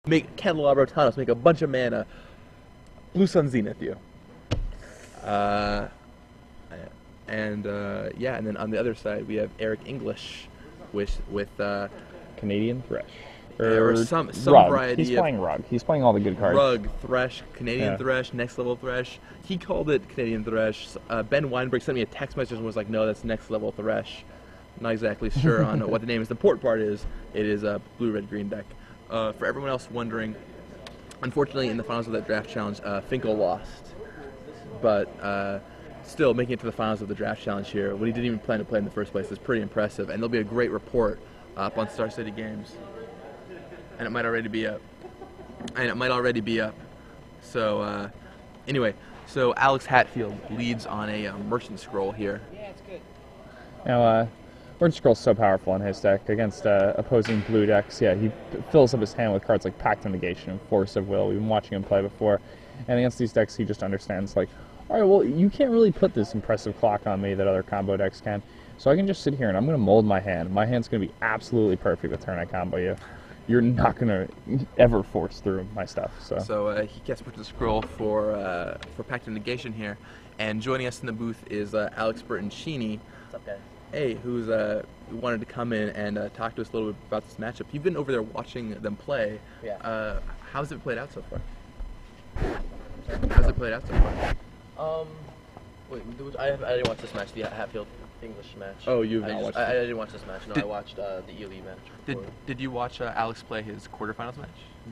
make Candelabro Tanos, make a bunch of mana, Blue Sun Zenith you. Yeah, and then on the other side we have Eric English with Canadian Thresh. or some Rug. variety. He's playing Rug. He's playing all the good cards. Rug, Thresh, Canadian Thresh, Next Level Thresh. He called it Canadian Thresh. Ben Weinberg sent me a text message and was like, "No, that's Next Level Thresh." Not exactly sure on what the name is. The important part is it is a blue, red, green deck. For everyone else wondering, unfortunately, in the finals of that draft challenge, Finkel lost, but still making it to the finals of the draft challenge here, when he didn't even plan to play in the first place, is pretty impressive. And there'll be a great report up on Star City Games. And it might already be up. So, anyway, so Alix Hatfield leads on a Merchant Scroll here. Yeah, it's good. Now, Merchant Scroll's so powerful in his deck against opposing blue decks. Yeah, he fills up his hand with cards like Pact of Negation and Force of Will. We've been watching him play before. And against these decks, he just understands, like, all right, well, you can't really put this impressive clock on me that other combo decks can. So I can just sit here and I'm going to mold my hand. My hand's going to be absolutely perfect the turn I combo you. You're not going to ever force through my stuff. So he gets put to the scroll for Pact of Negation here. And joining us in the booth is Alex Bertoncini. What's up, guys? Hey, who wanted to come in and talk to us a little bit about this matchup. You've been over there watching them play. Yeah. How's it played out so far? How's it played out so far? Wait, I didn't watch this match, the Hatfield English match. Oh, you've not watched it? I didn't watch this match. No, I watched the Ely match. Did you watch Alex play his quarterfinals match?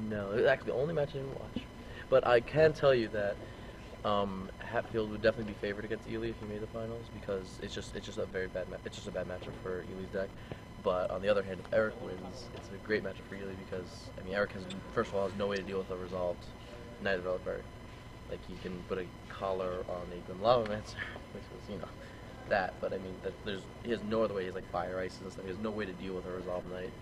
No, it was actually the only match I didn't watch. But I can tell you that Hatfield would definitely be favored against Ely if he made the finals, because it's just a very bad it's just a bad matchup for Ely's deck. But on the other hand, if Eric wins, it's a great matchup for Ely because I mean Eric has first of all has no way to deal with a resolved Knight of Reliquary. Like he can put a collar on a Grim Lavamancer, which was that. But I mean he has no other way. He has like fire ices and stuff. He has no way to deal with a resolved Knight.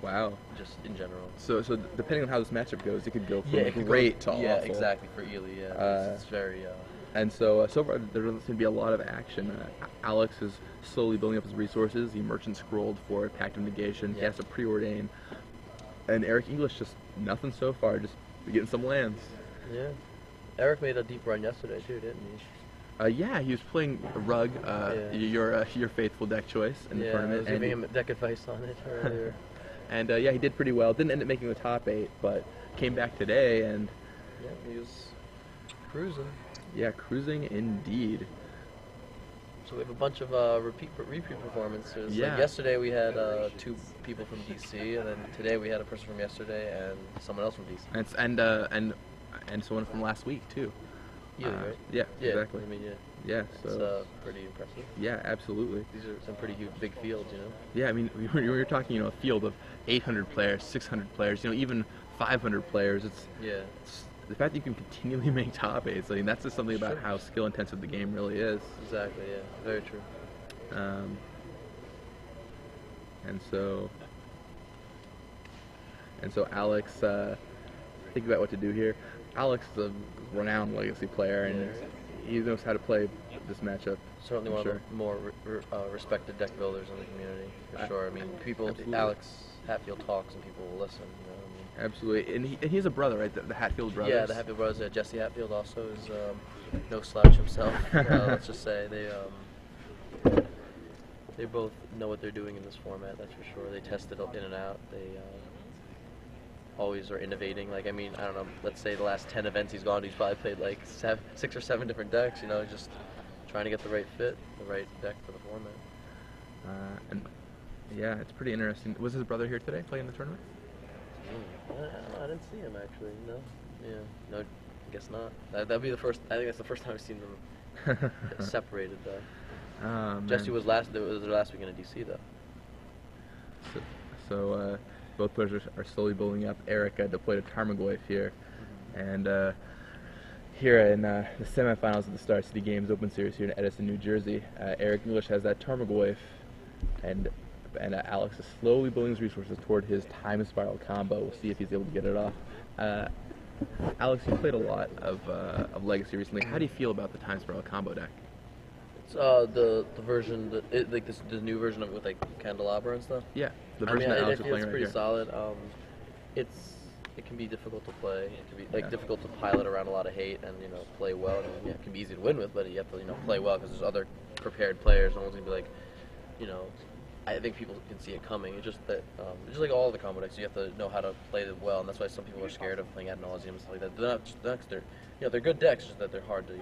Wow. Just in general. So depending on how this matchup goes, it could go from it could great to awful. Yeah, exactly for Ely. Yeah, it's very. And so far there doesn't seem to be a lot of action. Alex is slowly building up his resources. He Merchant Scrolled for Pact of Negation. He has to preordain. And Eric English just nothing so far. Just getting some lands. Yeah. Eric made a deep run yesterday too, didn't he? Yeah, he was playing Rug, your faithful deck choice in the tournament. I was giving him deck advice on it earlier. And yeah, he did pretty well. Didn't end up making the top 8, but came back today and yeah, he was cruising. Yeah, cruising indeed. So we have a bunch of repeat performances. Yeah. Like yesterday we had 2 people from DC, and then today we had a person from yesterday and someone else from DC. And someone from last week too. Right? Yeah, exactly. I mean, yeah, so it's pretty impressive. Yeah, absolutely. These are some pretty huge, big fields, Yeah, I mean, you're talking, a field of 800 players, 600 players, even 500 players. It's the fact that you can continually make top 8s. I mean, that's just something about how skill intensive the game really is. Exactly. Yeah. Very true. And so Alex, think about what to do here. Alex is a renowned Legacy player, and he knows how to play this matchup. Certainly one of the more respected deck builders in the community, for sure. I mean, Alex Hatfield talks and people will listen. Absolutely, and he's a brother, right? The Hatfield brothers. Yeah, the Hatfield brothers. Jesse Hatfield also is no slouch himself. Let's just say they both know what they're doing in this format. That's for sure. They test it in and out. They always are innovating. Like, I mean, I don't know, let's say the last 10 events he's gone to, he's probably played like 6 or 7 different decks, just trying to get the right fit, the right deck for the format. And yeah, it's pretty interesting. Was his brother here today playing the tournament? I didn't see him actually, no. Yeah, no, I guess not. That'd be the first, I think that's the first time I've seen them separated though. Jesse was their last weekend in DC though. So both players are slowly building up. Eric deployed a Tarmogoyf here, and here in the semifinals of the Star City Games Open Series here in Edison, New Jersey, Eric English has that Tarmogoyf, and Alex is slowly building his resources toward his Time Spiral combo. We'll see if he's able to get it off. Alex, you played a lot of Legacy recently. How do you feel about the Time Spiral combo deck? It's the version the new version of it with like Candelabra and stuff. Yeah, the version that Alex is playing right here. It's pretty solid. it can be difficult to play. It can be difficult to pilot around a lot of hate and play well. And, it can be easy to win with, but you have to play well because there's other prepared players. No one's gonna be like, I think people can see it coming. It's just that, just like all the combo decks, you have to know how to play them well, and that's why some people are scared of playing ad nauseum and stuff like that. They're not just decks; they're good decks, just that they're hard to.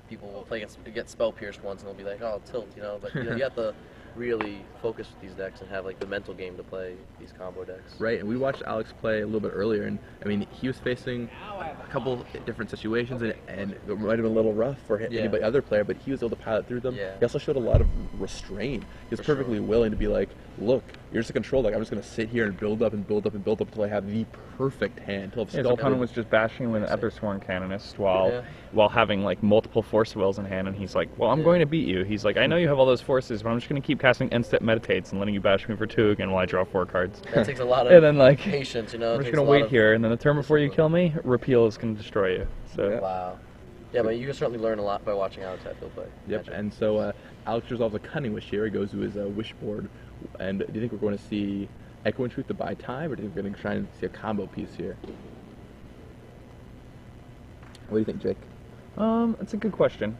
People will play get spell pierced once, and they'll be like, "Oh, tilt," But you have to really focus with these decks and have the mental game to play these combo decks. Right, and we watched Alix play a little bit earlier, and I mean, he was facing a couple different situations, and it might have been a little rough for anybody other player, but he was able to pilot through them. Yeah. He also showed a lot of restraint. He was perfectly willing to be like, look, you're just a control deck. I'm just going to sit here and build up and build up and build up until I have the perfect hand. His opponent was just bashing with an Ethersworn Canonist while having multiple Force Wills in hand, and he's like, well, I'm going to beat you. He's like, I know you have all those forces, but I'm just going to keep casting End-Step Meditates and letting you bash me for 2 again while I draw 4 cards. That takes a lot of patience, I'm just going to wait here, and then the turn before you kill me, Repeal is going to destroy you. So. Wow. Yeah, but you can certainly learn a lot by watching Alix Hatfield play. Yep, and so Alix resolves a Cunning Wish here. He goes to his Wish board. And do you think we're going to see Echoing Truth to buy time, or do you think we're going to try and see a combo piece here? What do you think, Jake? That's a good question.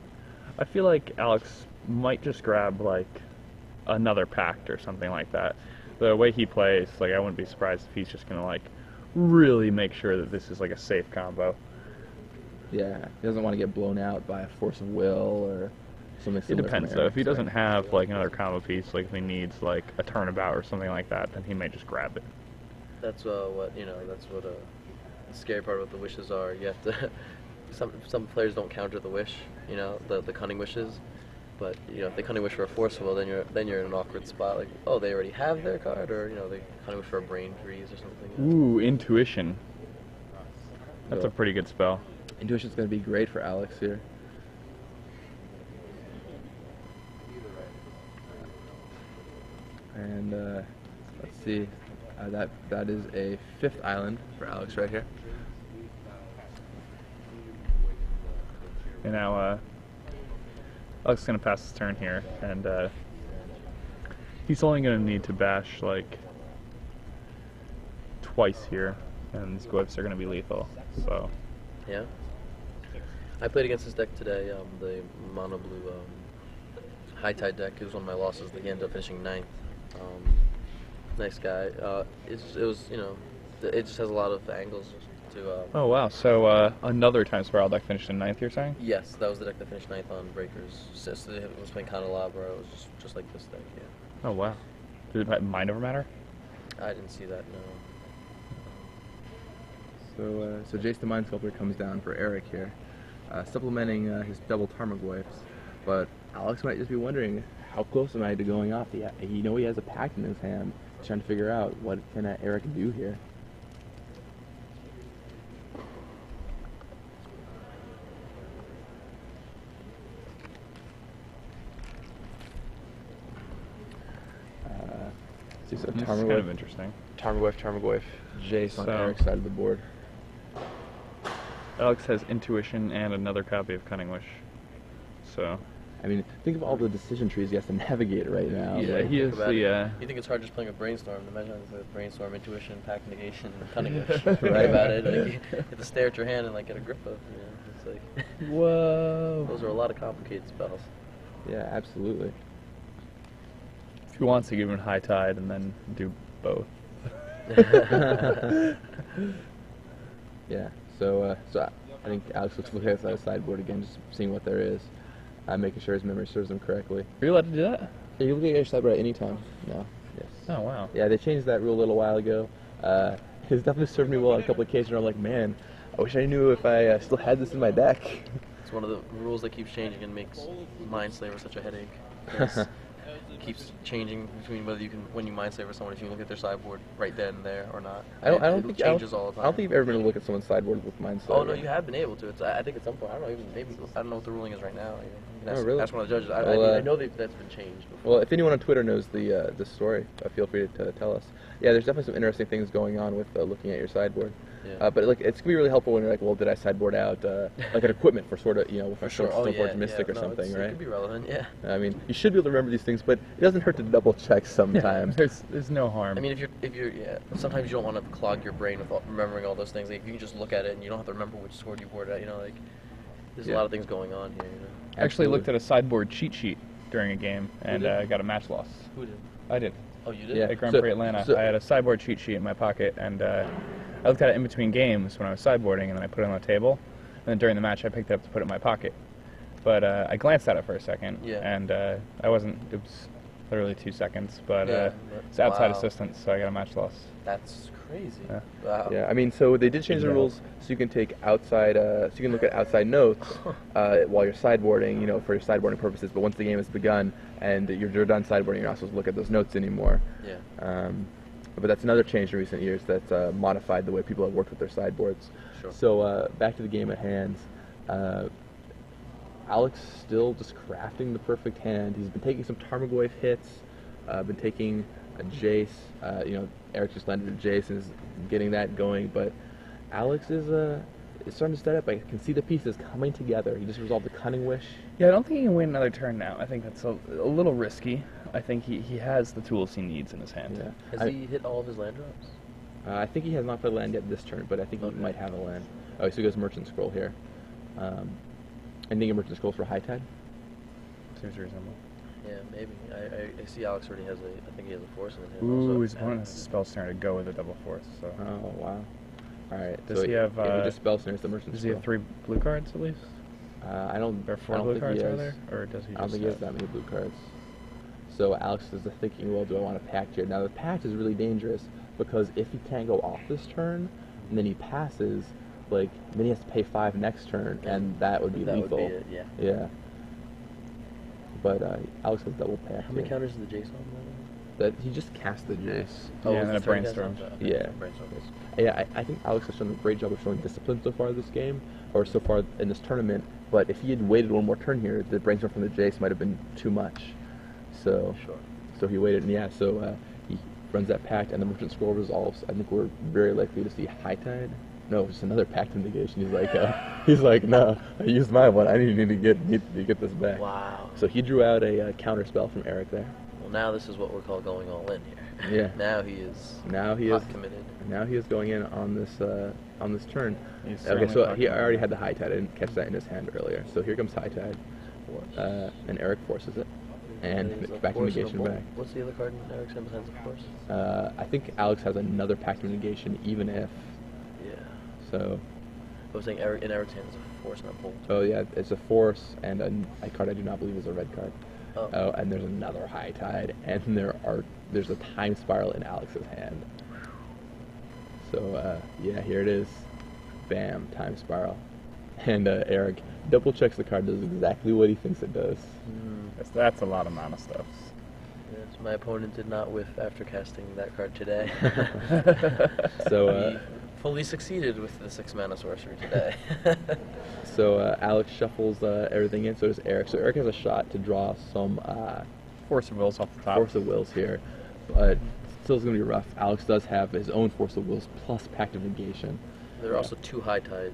I feel like Alix might just grab another pact or something like that. The way he plays, I wouldn't be surprised if he's just going to really make sure that this is a safe combo. Yeah, he doesn't want to get blown out by a Force of Will or something similar. It depends, though. If he doesn't have another combo piece, if he needs a turnabout or something like that, then he may just grab it. That's what the scary part about the wishes are. You have to. Some players don't counter the wish, the cunning wishes. But if they cunning wish for a Force Will, then you're in an awkward spot. Oh, they already have their card, or they cunning wish for a Brain Freeze or something. Ooh, Intuition. That's a pretty good spell. Intuition's going to be great for Alix here. And let's see, that is a 5th island for Alix right here. And now Alix is going to pass his turn here, and he's only going to need to bash twice here, and these glyphs are going to be lethal. So yeah, I played against this deck today, the mono blue High Tide deck. It was one of my losses. He ended up finishing 9th. Nice guy. It was it just has a lot of angles to. Oh wow! So another Time Spiral deck finished in 9th, you're saying? Yes, that was the deck that finished 9th on Breakers. It was playing Candelabra. It was just like this deck. Yeah. Oh wow! Did it have Mind Over Matter? I didn't see that. No. So Jace the Mind Sculptor comes down for Eric here, supplementing his double Tarmogoyfs, but Alix might just be wondering, how close am I to going off? He has a pact in his hand. He's trying to figure out what can Eric do here. This is kind of interesting. Tarmogoyf, Jace on Eric's side of the board. Alix has Intuition and another copy of Cunning Wish. So. I mean, think of all the decision trees he has to navigate right now. Yeah, he is the. You think it's hard just playing a Brainstorm? Imagine it's a Brainstorm, Intuition, Pact Negation, and Cunning Wish. Right about it. You have to stare at your hand and get a grip of. It's whoa. Those are a lot of complicated spells. Yeah, absolutely. If he wants to give him High Tide and then do both. Yeah. So I think Alix looks looking at the sideboard again, just seeing what there is. Making sure his memory serves him correctly. Are you allowed to do that? Yeah, you can look at your sideboard at any time. No. Yes. Oh, wow. Yeah, they changed that rule a little while ago. It's definitely served me well on a couple of occasions where I'm like, man, I wish I knew if I still had this in my deck. It's one of the rules that keeps changing and makes Mindslaver such a headache. It keeps changing between whether you can, when you Mindslaver someone, if you look at their sideboard right then and there or not. I don't think changes all the time. I don't think you've ever been able to look at someone's sideboard with Mindslaver. Oh no, you have been able to. I think at some point, I don't know, maybe I don't know what the ruling is right now. You can ask, really? ask one of the judges. Well, I know that's been changed before. Well, if anyone on Twitter knows the story, feel free to tell us. Yeah, there's definitely some interesting things going on with looking at your sideboard. Yeah. But like it's gonna be really helpful when you're like, well, did I sideboard out like an equipment for sort of if I Sure. Oh, Stoneforge yeah, Mystic or no, something, It right? could be relevant, yeah. I mean, you should be able to remember these things, but it doesn't hurt to double check sometimes. There's no harm. I mean, if you're sometimes you don't want to clog your brain with remembering all those things. Like, you can just look at it and you don't have to remember which sword you boarded out. Like there's a lot of things going on here. I actually looked at a sideboard cheat sheet during a game and got a match loss. Who did? I did. Oh, you did? Yeah. At Grand Prix Atlanta, I had a sideboard cheat sheet in my pocket, and I looked at it in between games when I was sideboarding, and then I put it on the table, and then during the match I picked it up to put it in my pocket. But I glanced at it for a second, and I wasn't. It was literally 2 seconds, but it's outside assistance, so I got a match loss. That's crazy. Yeah. Wow. Yeah, I mean, so they did change the rules so you can take outside, so you can look at outside notes while you're sideboarding, for your sideboarding purposes. But once the game has begun and you're done sideboarding, you're not supposed to look at those notes anymore. Yeah. But that's another change in recent years that's modified the way people have worked with their sideboards. Sure. So back to the game at hand. Alix still just crafting the perfect hand. He's been taking some Tarmogoyf hits, been taking a Jace. Eric just landed a Jace and is getting that going. But Alix is starting to set up. I can see the pieces coming together. He just resolved the Cunning Wish. Yeah, I don't think he can win another turn now. I think that's a little risky. I think he has the tools he needs in his hand. Yeah. Has he hit all of his land drops? I think he has not played land yet this turn, but I think he might have a land. Oh, so he goes Merchant Scroll here. I think a Merchant Scroll for High Tide. Seems reasonable. Yeah, maybe. I see Alix already has I think he has a force in his hand. Ooh, also. his opponent has a spell snare to go with a double force. So. Oh, wow. All right. Does he have? If he just spell snares the Merchant Does Scroll. he have 3 blue cards at least? I don't. There are 4 I don't blue think cards he are has. there, or does he? I don't think he has that many blue cards. So Alix is thinking, well, do I want to pact here? Now the pact is really dangerous because if he can't go off this turn, and then he passes, then he has to pay 5 next turn, and that would be lethal. That would be it, yeah. Yeah. But Alix has double pact. How many here. counters is the Jace on? That he just cast the Jace. Yeah, and then was a the turn brainstorm. cast on? Yeah. Brainstorm. Yeah, I think Alix has done a great job of showing discipline so far this game, or so far in this tournament. But if he had waited one more turn here, the brainstorm from the Jace might have been too much. So, Sure. so he waited, and so he runs that pact, and the Merchant Scroll resolves. I think we're very likely to see High Tide. No, just another pact negation. He's like, no, I used my one. I need to get this back. Wow. So he drew out a counter spell from Eric there. Well, now this is what we're called going all in here. Yeah. Now he is. Now he hot is committed. Now he is going in on this turn. He's Okay, certainly so hot he committed. already had the High Tide. I didn't catch that in his hand earlier. So here comes High Tide, and Eric forces it, and There's a back to force and a negation bolt. back. What's the other card in Eric's hand besides the force? I think Alix has another pact of negation, even if. Yeah. So, I was saying in Eric's hand is a force and a bolt. oh yeah, it's a force and a card I do not believe is a red card. Oh. And there's another High Tide, and there's a Time Spiral in Alix's hand. So yeah, here it is, bam, Time Spiral, and Eric double checks the card, does exactly what he thinks it does. That's a lot of mana stuff. Yes, my opponent did not whiff after casting that card today. So He fully succeeded with the 6 mana sorcery today. so Alix shuffles everything in. So does Eric. So Eric has a shot to draw some Force of Wills off the top. Force of Wills here, but still it's going to be rough. Alix does have his own Force of Wills plus Pact of Negation. There are also 2 High Tide,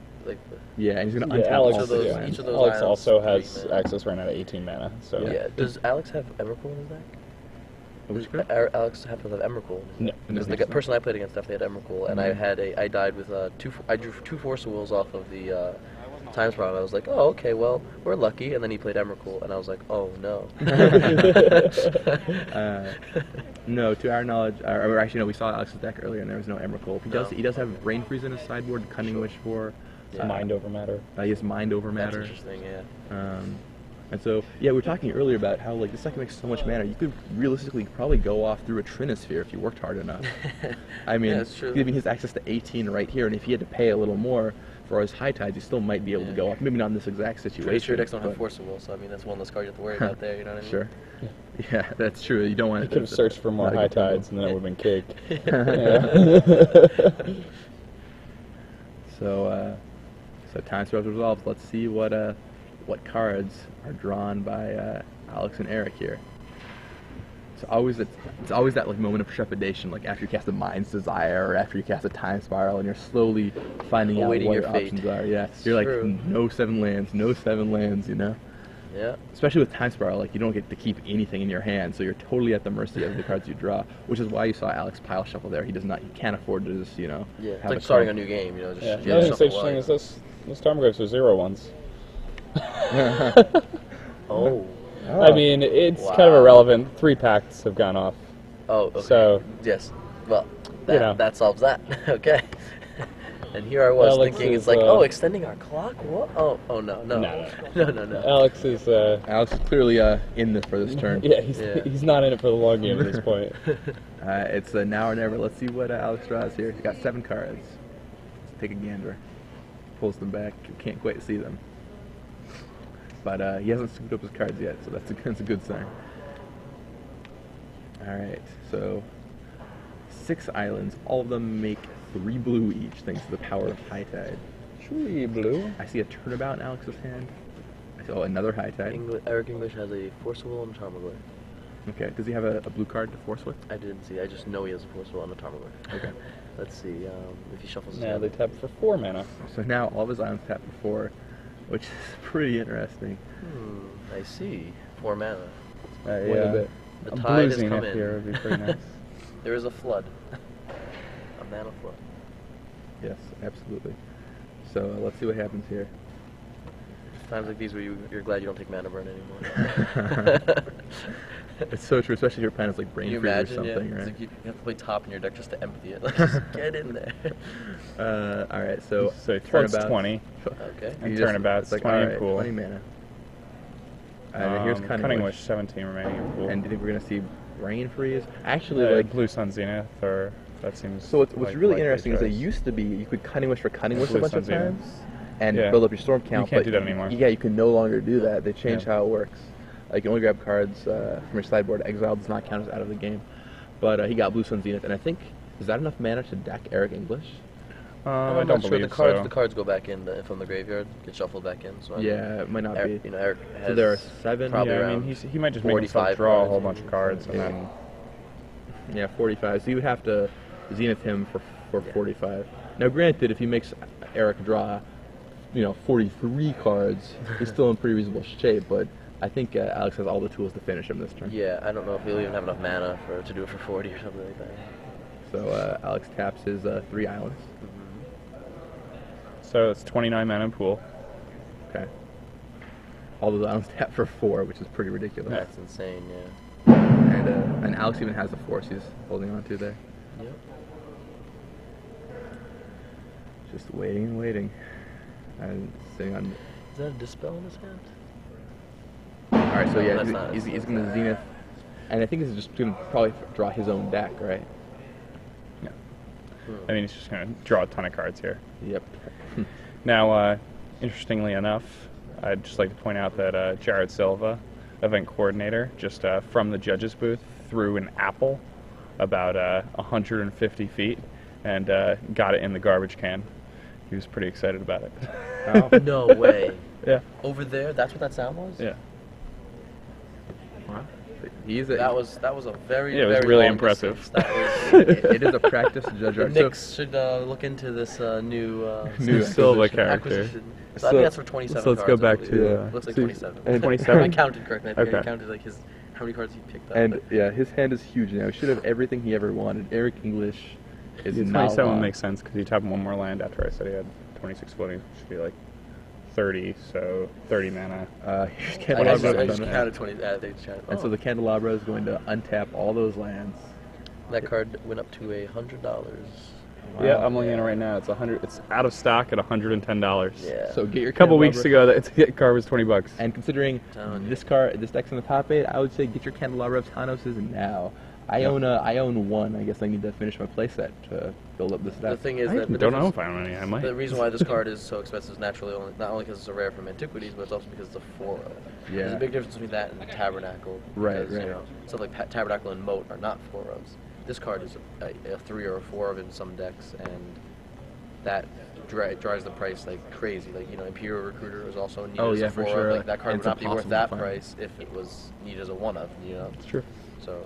Yeah, and he's going to Yeah, untap Alix, all of those- six yeah. lands. each of those Alix islands also is has 3 mana. access right now to 18 mana. So Yeah. Yeah. Does Alix have Emrakul in his deck? Which Does card? Alex have to have Emrakul? No. Because the No. person I played against definitely had Emrakul, and I died with I drew 2 Force of Wills off of the Time Spiral. I was like, oh, okay, well, we're lucky. And then he played Emrakul, and I was like, oh no. No, to our knowledge, or actually no, we saw Alex's deck earlier and there was no Emrakul. No. He does have Brain Freeze in his sideboard, Cunning Wish for. Yeah. Mind over matter. He has Mind Over That's Matter. interesting, yeah. And so, yeah, we were talking earlier about how this deck makes so much mana. You could realistically probably go off through a Trinisphere if you worked hard enough. I mean, Yeah, that's true. he has access to 18 right here, and if he had to pay a little more for his High Tides, he still might be able to go off. Maybe not in this exact situation. Pretty sure decks don't have but- Force of Will, so I mean that's one less card you have to worry about there. You know what I mean? Sure. Yeah, that's true. You don't want You to could have searched for more not a High good combo. Tides, and then it would have been caked. So Time Spirals resolved. Let's see what cards are drawn by Alex and Eric here. it's always that like moment of trepidation, like after you cast a Mind's Desire or after you cast a Time Spiral, and you're slowly finding out what Awaiting your your fate. options are. Yeah, It's you're like true. no 7 lands, no 7 lands. You know, Yeah. especially with Time Spiral, like you don't get to keep anything in your hand, so you're totally at the mercy of the cards you draw. Which is why you saw Alix pile shuffle there. He can't afford to just Yeah. It's have like a starting card. a new game. You know, just Yeah. just Another thing that's shuffle interesting wide. is this Stormgraves are 0-1s. Oh. I mean, it's kind of Wow. irrelevant. 3 pacts have gone off. Oh. Okay. So- yes. Well, that You know. that solves that. Okay. And here I was Alex thinking, is, it's like, oh, extending our clock? What? Oh, no. No. No. Alex is, Alex is clearly in this for this turn. yeah, Yeah. he's not in it for the long game at this point. It's now or never. Let's see what Alex draws here. He's got 7 cards. Let's take a gander. Pulls them back. You can't quite see them. But he hasn't scooped up his cards yet, so that's a good sign. Alright, so 6 islands. All of them make 3 blue each, thanks to the power of High Tide. 3 blue. I see a turnabout in Alex's hand. I see, another High Tide. Eric English has a Force Will and a Tarmogoyf. Okay, does he have a blue card to force with? I didn't see. I just know he has a Force Will and a Tarmogoyf. Okay. Let's see if he shuffles his Now hand. they tap for 4 mana. So now all of his islands tap for 4, which is pretty interesting. I see. 4 mana. Quite a Yeah. bit. The A tide blue has come Zenith in. here would be pretty nice. There is a flood. A mana flood. Yes, absolutely. So let's see what happens here. Times like these where you're glad you don't take mana burn anymore. It's so true, especially if your opponent's like brain Can you freeze or imagine? something, Yeah. right? It's like you have to play top in your deck just to empty it. Like, just get in there. All right, so So flood's turnabout. 20. Okay. And You just- turnabout's it's like, 20 all in right, pool. 20 mana. Here's Cunning Wish. 17 remaining in pool. And do you think we're gonna see Brain Freeze? Actually, like, Blue Sun Zenith, or that seems. so what's like really likely interesting is it choice. used to be you could Cunning Wish for Cunning Wish a Blue bunch of Sun Zenith. times and Yeah. build up your storm count. can't but do that anymore. Yeah, you can no longer do that. They changed Yeah. how it works. You can only grab cards from your sideboard. Exile does not count as out of the game. But he got Blue Sun Zenith, and I think is that enough mana to deck Eric English? I I'm don't not sure. believe The cards, so. the cards go back in from the graveyard, get shuffled back in. So I Yeah, it might not Eric, be. Eric has So there are 7. probably Yeah, I around mean, he might just make himself 45 draw a cards. whole bunch of cards and Yeah. then. Yeah, 45. So you would have to Zenith him for Yeah. 45. Now, granted, if he makes Eric draw, 43 cards, he's still in pretty reasonable shape. But I think Alex has all the tools to finish him this turn. Yeah, I don't know if he'll even have enough mana to do it for 40 or something like that. So Alex taps his 3 islands. So it's 29 mana in pool. Okay. All those islands tap for 4, which is pretty ridiculous. That's insane. Yeah. And Alex even has the force he's holding on to there. Yep. Just waiting and waiting. And sitting on. Is that a dispel in his hand? All right, so No, yeah, that's not- he's that's going to not. Zenith. And I think this is just going to probably draw his own deck, right? Yeah. I mean, he's just going to draw a ton of cards here. Yep. Now, interestingly enough, I'd just like to point out that Jared Silva, event coordinator, just from the judges booth threw an apple about 150 feet and got it in the garbage can. He was pretty excited about it. Oh. No way. Yeah. Over there, that's what that sound was? Yeah. Wow. He's That was a very, Yeah, it was very really long impressive. distance. That was, it is a practice to judge the art. Knicks should look into this new New Silva acquisition. character. acquisition. So, I So- think that's for 27 so let's cards, go I back believe. to, Looks like see- 27. and 27? I counted correctly. I think I Okay. counted like how many cards he picked up. And yeah, his hand is huge now. He should have everything he ever wanted. Eric English is Yeah, not 27 long. makes sense because you tap one more land after I said he had 26 floating. Should be like 30, so 30 mana. Here's I Candelabra. just counted 20. They just counted. And so the Candelabra is going to untap all those lands. that card went up to $100. Yeah, I'm looking at it right now. It's 100. It's out of stock at $110. Yeah. So get your A couple Candelabra. weeks ago, that card was $20. And considering Telling this deck's in the top 8, I would say get your Candelabra of Tanoses now. I Yeah. own one. I guess I need to finish my playset to build up this deck. The thing is I that the don't know difference- if I own any. I might. The reason why this card is so expensive is naturally not only because it's a rare from Antiquities, but it's also because it's a 4-0. There's Yeah. a big difference between that and Tabernacle. Right, because, right. Stuff like Tabernacle and Moat are not 4-0s. This card is a 3 or a 4 of in some decks, and that drives the price like crazy. Like, Imperial Recruiter is also needed Oh, as yeah, a for 4 sure. Like, that card And would not it's be worth impossible that to find. price if it was needed as a 1 of, It's true. So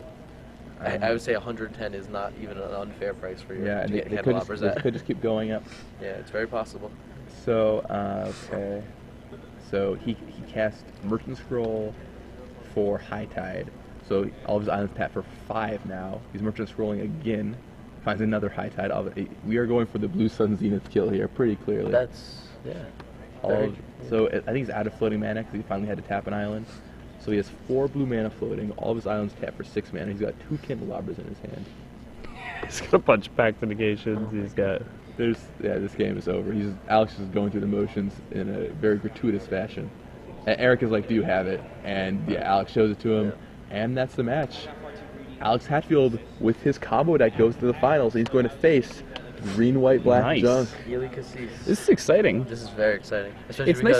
I would say 110 is not even an unfair price for you Yeah, to and get they candelabras they at. could just keep going up. Yeah, it's very possible. So, okay. So he cast Merchant Scroll for High Tide. So all of his islands tap for 5 now. He's Merchant Scrolling again. Finds another High Tide. We are going for the Blue Sun Zenith kill here, pretty clearly. That's, yeah. So I think he's out of floating mana because he finally had to tap an island. So he has 4 blue mana floating. All of his islands tap for 6 mana. He's got 2 candelabras in his hand. He's got a bunch of pact negations. He's got. This game is over. Alix is going through the motions in a very gratuitous fashion. And Eric is like, "Do you have it?" And yeah, Alix shows it to him, and that's the match. Alix Hatfield with his combo deck goes to the finals. He's going to face green, white, black Nice. junk. Ely Cassis. This is exciting. This is very exciting. Especially It's because